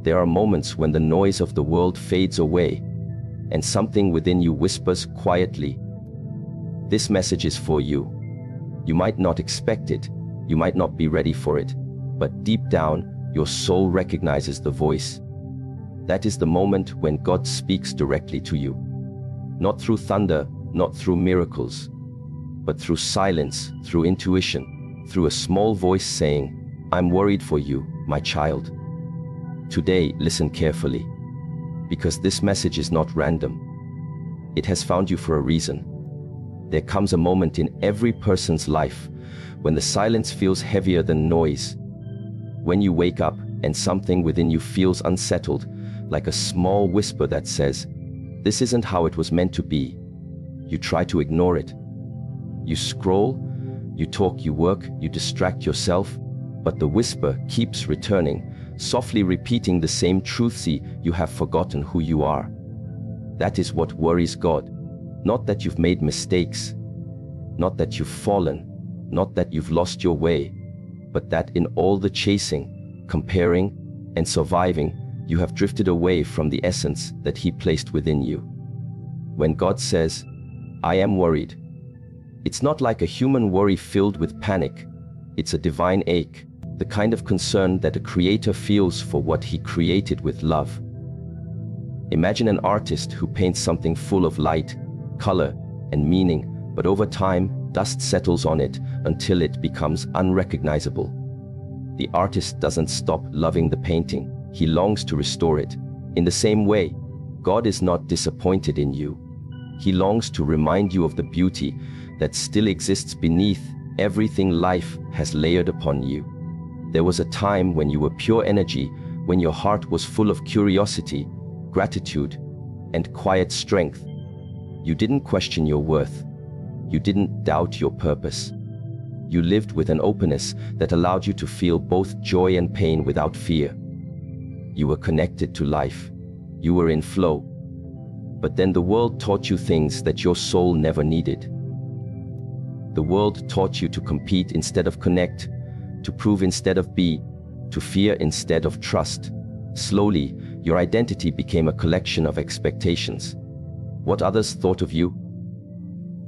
There are moments when the noise of the world fades away, and something within you whispers quietly, "This message is for you." You might not expect it, you might not be ready for it, but deep down, your soul recognizes the voice. That is the moment when God speaks directly to you. Not through thunder, not through miracles, but through silence, through intuition, through a small voice saying, "I'm worried for you, my child." Today, listen carefully, because this message is not random. It has found you for a reason. There comes a moment in every person's life when the silence feels heavier than noise. When you wake up and something within you feels unsettled, like a small whisper that says, "This isn't how it was meant to be." You try to ignore it. You scroll, you talk, you work, you distract yourself, but the whisper keeps returning, softly repeating the same truth: you have forgotten who you are. That is what worries God. Not that you've made mistakes, not that you've fallen, not that you've lost your way, but that in all the chasing, comparing, and surviving, you have drifted away from the essence that He placed within you. When God says, "I am worried," it's not like a human worry filled with panic. It's a divine ache, the kind of concern that a creator feels for what he created with love. Imagine an artist who paints something full of light, color, and meaning, but over time, dust settles on it until it becomes unrecognizable. The artist doesn't stop loving the painting, he longs to restore it. In the same way, God is not disappointed in you. He longs to remind you of the beauty that still exists beneath everything life has layered upon you. There was a time when you were pure energy, when your heart was full of curiosity, gratitude, and quiet strength. You didn't question your worth. You didn't doubt your purpose. You lived with an openness that allowed you to feel both joy and pain without fear. You were connected to life. You were in flow. But then the world taught you things that your soul never needed. The world taught you to compete instead of connect, to prove instead of be, to fear instead of trust. Slowly, your identity became a collection of expectations. What others thought of you,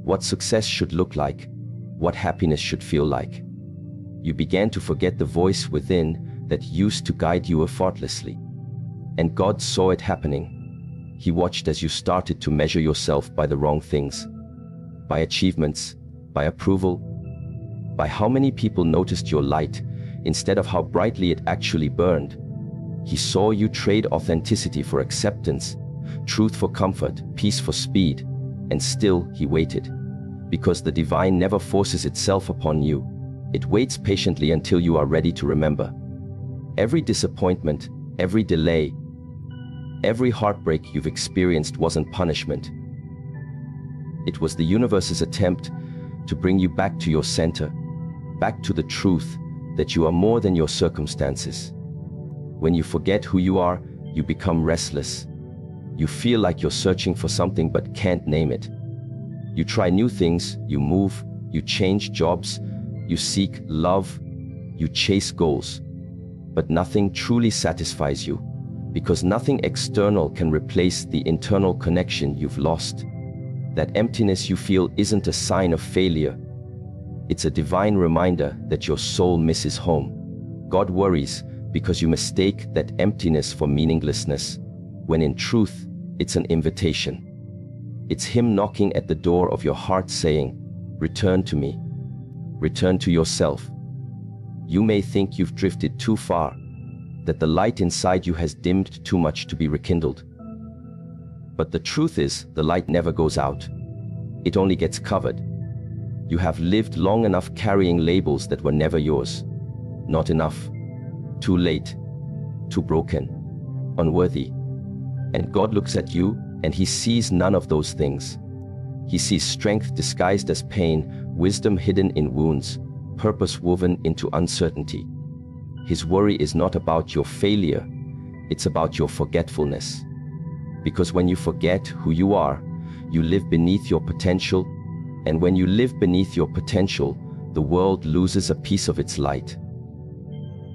what success should look like, what happiness should feel like. You began to forget the voice within that used to guide you effortlessly. And God saw it happening. He watched as you started to measure yourself by the wrong things, by achievements, by approval, by how many people noticed your light instead of how brightly it actually burned. He saw you trade authenticity for acceptance, truth for comfort, peace for speed, and still He waited. Because the divine never forces itself upon you. It waits patiently until you are ready to remember. Every disappointment, every delay, every heartbreak you've experienced wasn't punishment. It was the universe's attempt to bring you back to your center, back to the truth that you are more than your circumstances. When you forget who you are, you become restless. You feel like you're searching for something but can't name it. You try new things, you move, you change jobs, you seek love, you chase goals. But nothing truly satisfies you, because nothing external can replace the internal connection you've lost. That emptiness you feel isn't a sign of failure. It's a divine reminder that your soul misses home. God worries because you mistake that emptiness for meaninglessness, when in truth, it's an invitation. It's Him knocking at the door of your heart saying, "Return to me. Return to yourself." You may think you've drifted too far, that the light inside you has dimmed too much to be rekindled. But the truth is, the light never goes out. It only gets covered. You have lived long enough carrying labels that were never yours. Not enough. Too late. Too broken. Unworthy. And God looks at you, and He sees none of those things. He sees strength disguised as pain, wisdom hidden in wounds, purpose woven into uncertainty. His worry is not about your failure, it's about your forgetfulness. Because when you forget who you are, you live beneath your potential, and when you live beneath your potential, the world loses a piece of its light.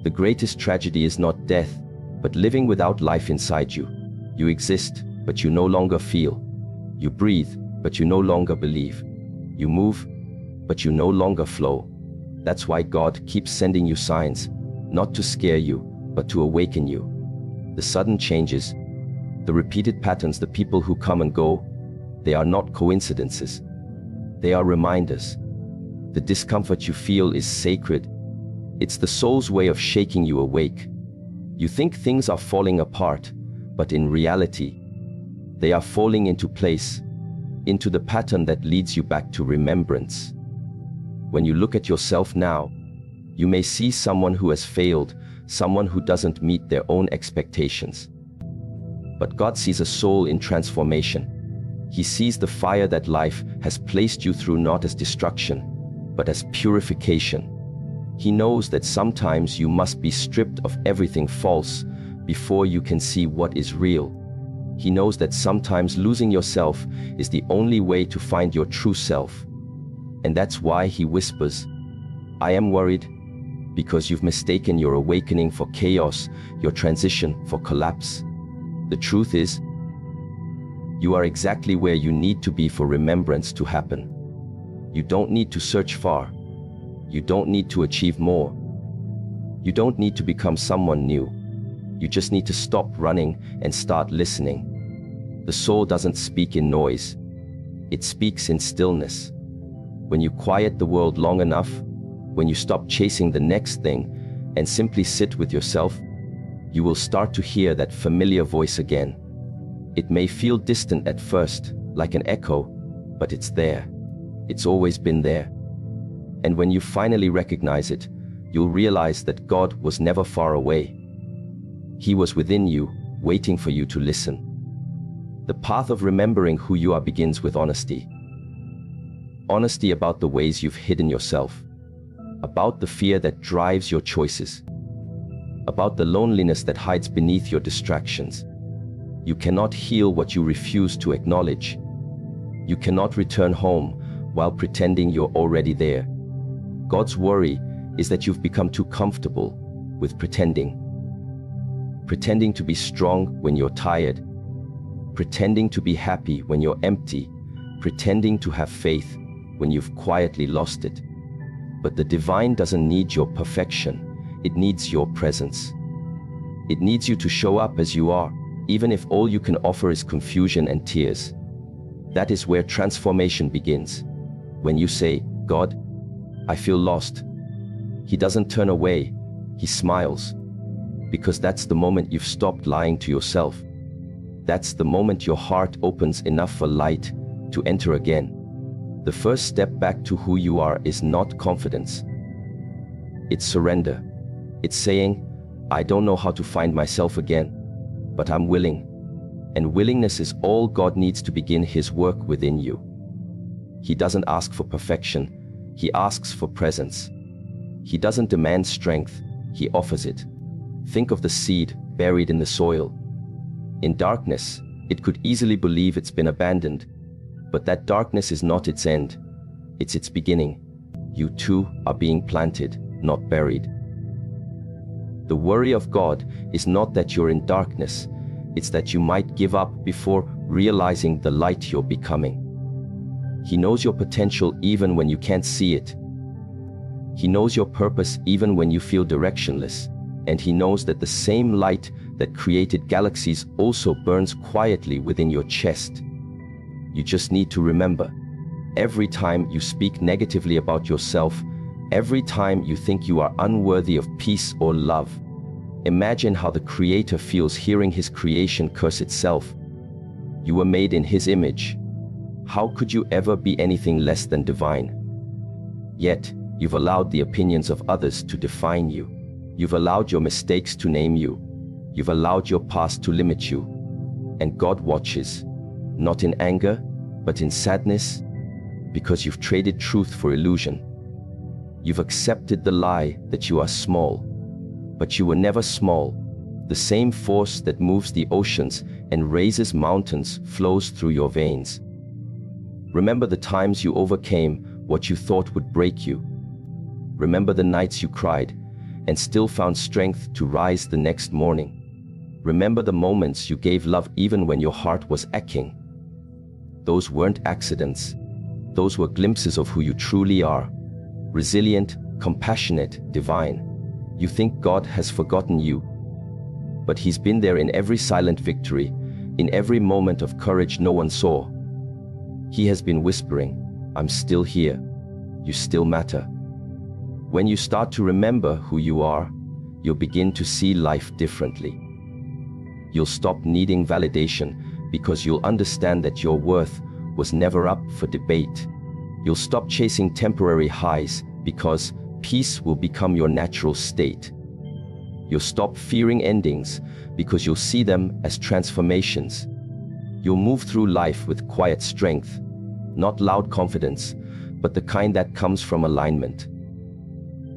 The greatest tragedy is not death, but living without life inside you. You exist, but you no longer feel. You breathe, but you no longer believe. You move, but you no longer flow. That's why God keeps sending you signs, not to scare you, but to awaken you. The sudden changes, the repeated patterns, the people who come and go, they are not coincidences. They are reminders. The discomfort you feel is sacred. It's the soul's way of shaking you awake. You think things are falling apart, but in reality, they are falling into place, into the pattern that leads you back to remembrance. When you look at yourself now, you may see someone who has failed, someone who doesn't meet their own expectations. But God sees a soul in transformation. He sees the fire that life has placed you through not as destruction, but as purification. He knows that sometimes you must be stripped of everything false before you can see what is real. He knows that sometimes losing yourself is the only way to find your true self. And that's why he whispers, "I am worried," because you've mistaken your awakening for chaos, your transition for collapse. The truth is, you are exactly where you need to be for remembrance to happen. You don't need to search far. You don't need to achieve more. You don't need to become someone new. You just need to stop running and start listening. The soul doesn't speak in noise. It speaks in stillness. When you quiet the world long enough, when you stop chasing the next thing and simply sit with yourself, you will start to hear that familiar voice again. It may feel distant at first, like an echo, but it's there. It's always been there. And when you finally recognize it, you'll realize that God was never far away. He was within you, waiting for you to listen. The path of remembering who you are begins with honesty. Honesty about the ways you've hidden yourself, about the fear that drives your choices, about the loneliness that hides beneath your distractions. You cannot heal what you refuse to acknowledge. You cannot return home while pretending you're already there. God's worry is that you've become too comfortable with pretending. Pretending to be strong when you're tired. Pretending to be happy when you're empty. Pretending to have faith when you've quietly lost it. But the divine doesn't need your perfection. It needs your presence. It needs you to show up as you are, even if all you can offer is confusion and tears. That is where transformation begins. When you say, "God, I feel lost," He doesn't turn away, He smiles. Because that's the moment you've stopped lying to yourself. That's the moment your heart opens enough for light to enter again. The first step back to who you are is not confidence. It's surrender. It's saying, "I don't know how to find myself again, but I'm willing." And willingness is all God needs to begin His work within you. He doesn't ask for perfection. He asks for presence. He doesn't demand strength. He offers it. Think of the seed buried in the soil. In darkness, it could easily believe it's been abandoned. But that darkness is not its end. It's its beginning. You too are being planted, not buried. The worry of God is not that you're in darkness. It's that you might give up before realizing the light you're becoming. He knows your potential even when you can't see it. He knows your purpose even when you feel directionless. And He knows that the same light that created galaxies also burns quietly within your chest. You just need to remember, every time you speak negatively about yourself, every time you think you are unworthy of peace or love, imagine how the Creator feels hearing His creation curse itself. You were made in His image. How could you ever be anything less than divine? Yet, you've allowed the opinions of others to define you. You've allowed your mistakes to name you. You've allowed your past to limit you. And God watches, not in anger, but in sadness, because you've traded truth for illusion. You've accepted the lie that you are small, but you were never small. The same force that moves the oceans and raises mountains flows through your veins. Remember the times you overcame what you thought would break you. Remember the nights you cried and still found strength to rise the next morning. Remember the moments you gave love even when your heart was aching. Those weren't accidents. Those were glimpses of who you truly are. Resilient, compassionate, divine. You think God has forgotten you, but He's been there in every silent victory, in every moment of courage no one saw. He has been whispering, "I'm still here. You still matter." When you start to remember who you are, you'll begin to see life differently. You'll stop needing validation because you'll understand that your worth was never up for debate. You'll stop chasing temporary highs because peace will become your natural state. You'll stop fearing endings because you'll see them as transformations. You'll move through life with quiet strength, not loud confidence, but the kind that comes from alignment.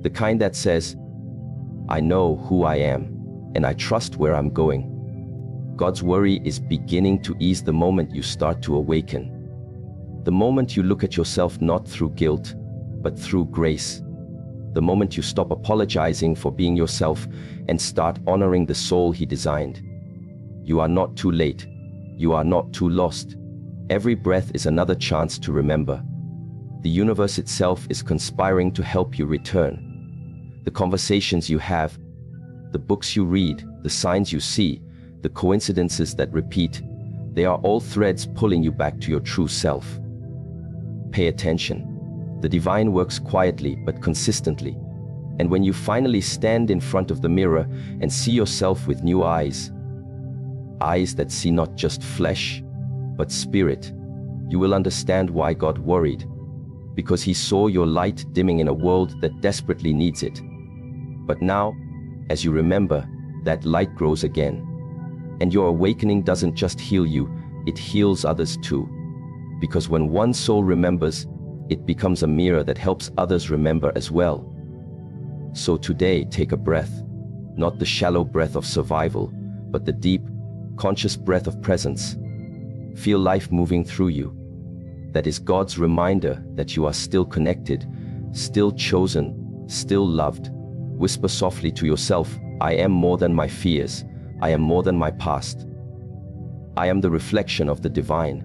The kind that says, "I know who I am, and I trust where I'm going." God's worry is beginning to ease the moment you start to awaken. The moment you look at yourself not through guilt, but through grace. The moment you stop apologizing for being yourself and start honoring the soul He designed. You are not too late. You are not too lost. Every breath is another chance to remember. The universe itself is conspiring to help you return. The conversations you have, the books you read, the signs you see, the coincidences that repeat, they are all threads pulling you back to your true self. Pay attention. The divine works quietly but consistently. And when you finally stand in front of the mirror and see yourself with new eyes, eyes that see not just flesh, but spirit, you will understand why God worried. Because He saw your light dimming in a world that desperately needs it. But now, as you remember, that light grows again. And your awakening doesn't just heal you, it heals others too. Because when one soul remembers, it becomes a mirror that helps others remember as well. So today, take a breath. Not the shallow breath of survival, but the deep, conscious breath of presence. Feel life moving through you. That is God's reminder that you are still connected, still chosen, still loved. Whisper softly to yourself, "I am more than my fears. I am more than my past. I am the reflection of the divine."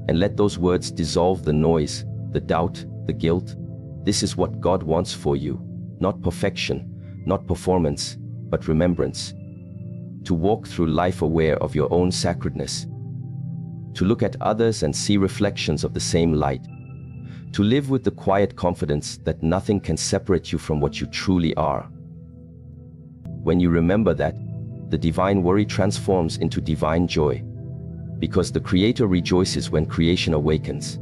And let those words dissolve the noise, the doubt, the guilt. This is what God wants for you. Not perfection, not performance, but remembrance. To walk through life aware of your own sacredness. To look at others and see reflections of the same light. To live with the quiet confidence that nothing can separate you from what you truly are. When you remember that, the divine worry transforms into divine joy. Because the Creator rejoices when creation awakens.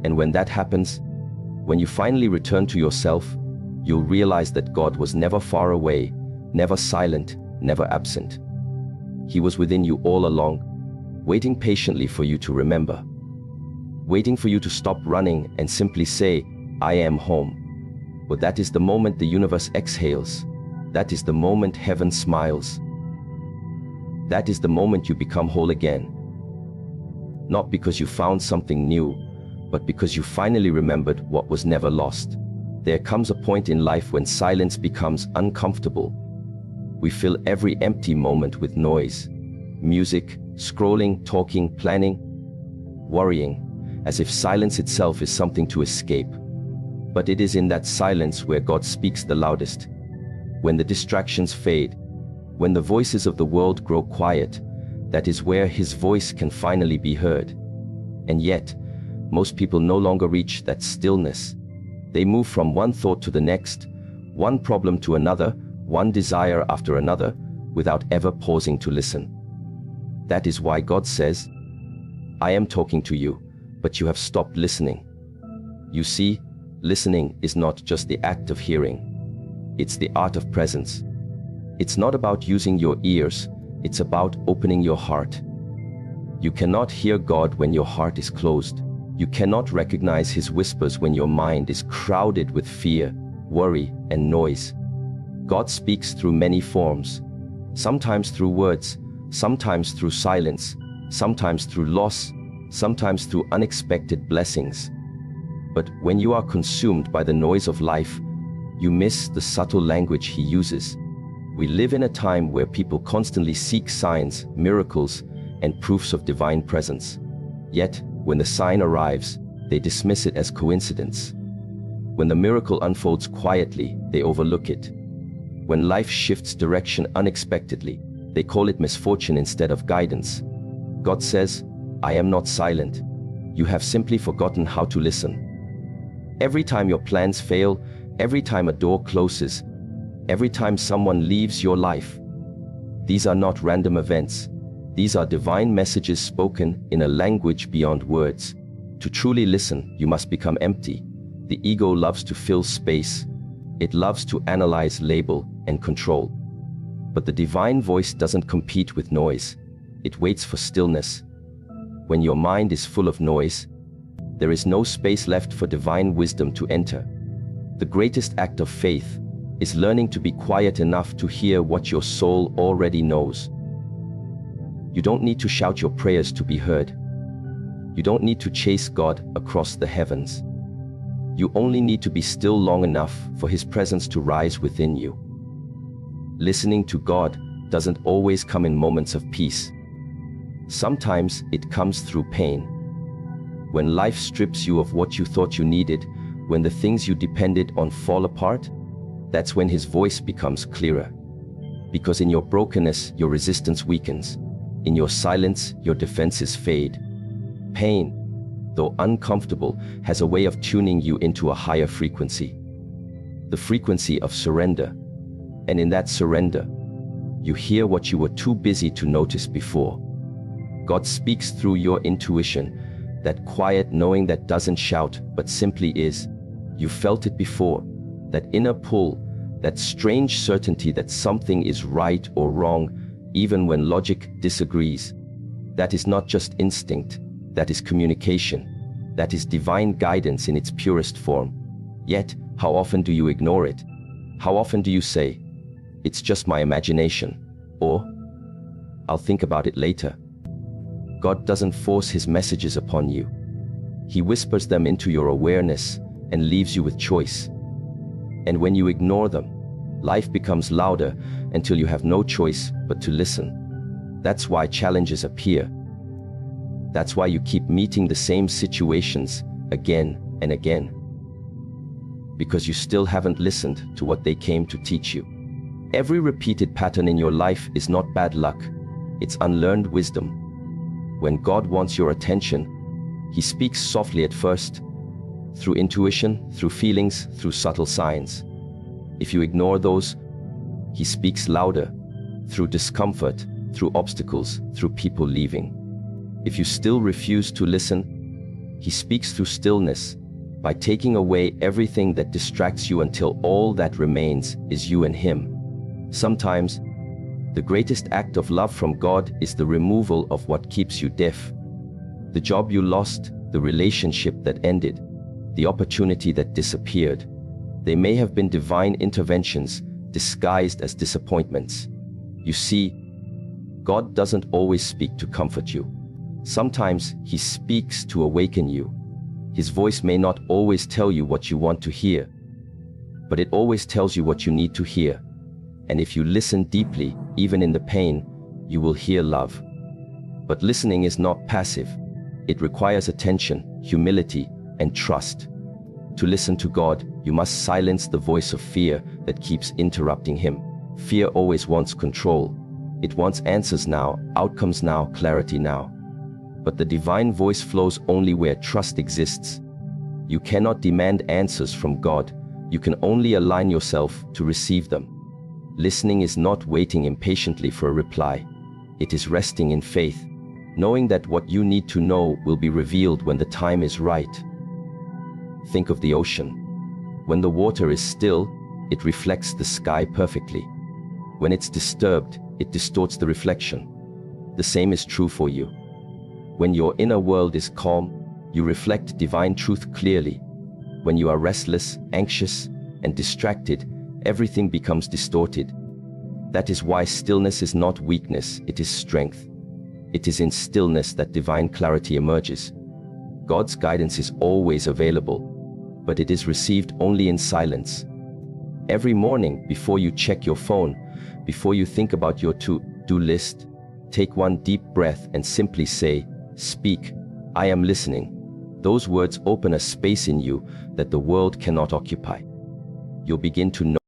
And when that happens, when you finally return to yourself, you'll realize that God was never far away, never silent, never absent. He was within you all along, waiting patiently for you to remember. Waiting for you to stop running and simply say, "I am home." But that is the moment the universe exhales. That is the moment heaven smiles. That is the moment you become whole again. Not because you found something new, but because you finally remembered what was never lost. There comes a point in life when silence becomes uncomfortable. We fill every empty moment with noise, music, scrolling, talking, planning, worrying, as if silence itself is something to escape. But it is in that silence where God speaks the loudest. When the distractions fade, when the voices of the world grow quiet, that is where His voice can finally be heard. And yet, most people no longer reach that stillness. They move from one thought to the next, one problem to another, one desire after another, without ever pausing to listen. That is why God says, "I am talking to you, but you have stopped listening." You see, listening is not just the act of hearing. It's the art of presence. It's not about using your ears, it's about opening your heart. You cannot hear God when your heart is closed. You cannot recognize His whispers when your mind is crowded with fear, worry, and noise. God speaks through many forms, sometimes through words, sometimes through silence, sometimes through loss, sometimes through unexpected blessings. But when you are consumed by the noise of life, you miss the subtle language He uses. We live in a time where people constantly seek signs, miracles, and proofs of divine presence. Yet, when the sign arrives, they dismiss it as coincidence. When the miracle unfolds quietly, they overlook it. When life shifts direction unexpectedly, they call it misfortune instead of guidance. God says, "I am not silent. You have simply forgotten how to listen." Every time your plans fail, every time a door closes, every time someone leaves your life, these are not random events. These are divine messages spoken in a language beyond words. To truly listen, you must become empty. The ego loves to fill space. It loves to analyze, label, and control. But the divine voice doesn't compete with noise. It waits for stillness. When your mind is full of noise, there is no space left for divine wisdom to enter. The greatest act of faith is learning to be quiet enough to hear what your soul already knows. You don't need to shout your prayers to be heard. You don't need to chase God across the heavens. You only need to be still long enough for His presence to rise within you. Listening to God doesn't always come in moments of peace. Sometimes it comes through pain. When life strips you of what you thought you needed, when the things you depended on fall apart, that's when His voice becomes clearer. Because in your brokenness, your resistance weakens. In your silence, your defenses fade. Pain, though uncomfortable, has a way of tuning you into a higher frequency. The frequency of surrender. And in that surrender, you hear what you were too busy to notice before. God speaks through your intuition, that quiet knowing that doesn't shout but simply is. You felt it before, that inner pull, that strange certainty that something is right or wrong, even when logic disagrees. That is not just instinct, that is communication. That is divine guidance in its purest form. Yet, how often do you ignore it? How often do you say, "It's just my imagination," or "I'll think about it later"? God doesn't force His messages upon you. He whispers them into your awareness and leaves you with choice. And when you ignore them, life becomes louder until you have no choice but to listen. That's why challenges appear. That's why you keep meeting the same situations again and again. Because you still haven't listened to what they came to teach you. Every repeated pattern in your life is not bad luck. It's unlearned wisdom. When God wants your attention, He speaks softly at first, through intuition, through feelings, through subtle signs. If you ignore those, He speaks louder, through discomfort, through obstacles, through people leaving. If you still refuse to listen, He speaks through stillness, by taking away everything that distracts you until all that remains is you and Him. Sometimes, the greatest act of love from God is the removal of what keeps you deaf. The job you lost, the relationship that ended, the opportunity that disappeared. They may have been divine interventions disguised as disappointments. You see, God doesn't always speak to comfort you. Sometimes He speaks to awaken you. His voice may not always tell you what you want to hear, but it always tells you what you need to hear. And if you listen deeply, even in the pain, you will hear love. But listening is not passive. It requires attention, humility, and trust. To listen to God, you must silence the voice of fear that keeps interrupting Him. Fear always wants control. It wants answers now, outcomes now, clarity now. But the divine voice flows only where trust exists. You cannot demand answers from God. You can only align yourself to receive them. Listening is not waiting impatiently for a reply. It is resting in faith, knowing that what you need to know will be revealed when the time is right. Think of the ocean. When the water is still, it reflects the sky perfectly. When it's disturbed, it distorts the reflection. The same is true for you. When your inner world is calm, you reflect divine truth clearly. When you are restless, anxious, and distracted, everything becomes distorted. That is why stillness is not weakness, it is strength. It is in stillness that divine clarity emerges. God's guidance is always available, but it is received only in silence. Every morning, before you check your phone, Before you think about your to-do list, take one deep breath and simply say, "Speak, I am listening." Those words open a space in you that the world cannot occupy. You'll begin to know